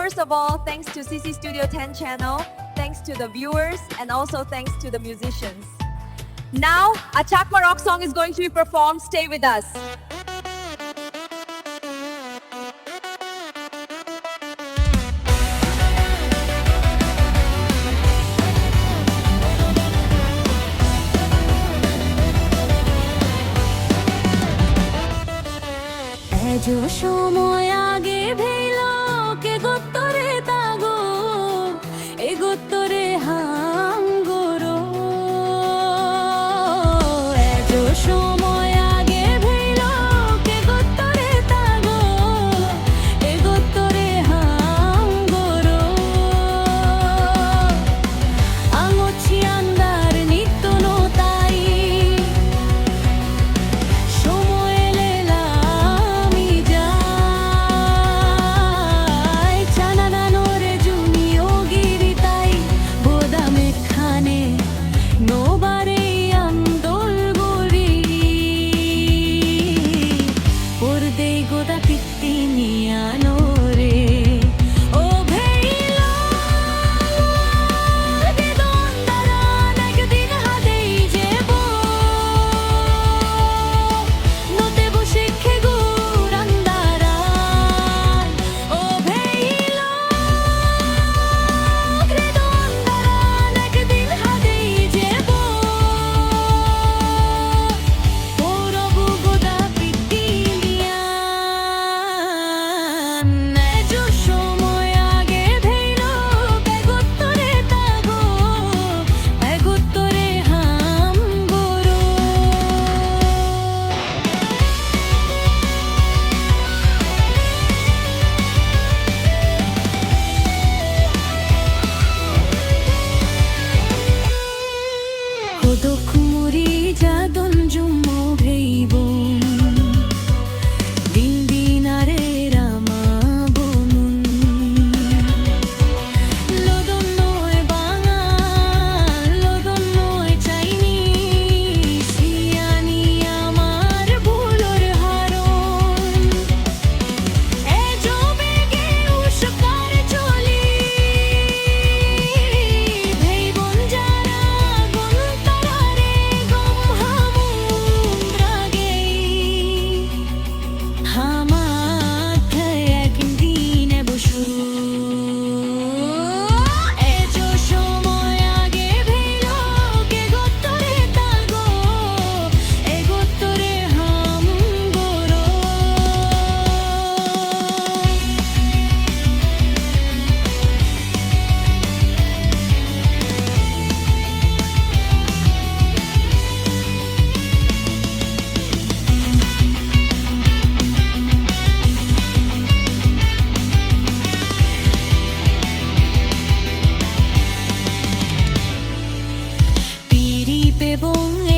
first of all, thanks to CC Studio 10 channel, thanks to the viewers, and also thanks to the musicians. Now, a Chakma rock song is going to be performed. Stay with us. এজো সময় আগে ভেলো কে গোত্তরে তাগো এ গোত্তরে হাঙ্গরো এজো সময় আগে ভেলো কে গোত্তরে তাগো এ গোত্তরে হাঙ্গরো আঙছি আন্দার নিত্য নতাই 도쿠무리 자돈 좀 모베이보 딘딘 아래라 마보문 로돈노에 방아 로돈노에 차이니 시아니 আমার ভুলোর হারণ এজো বেগে উস্কার চলি ভেইবন যারা এবং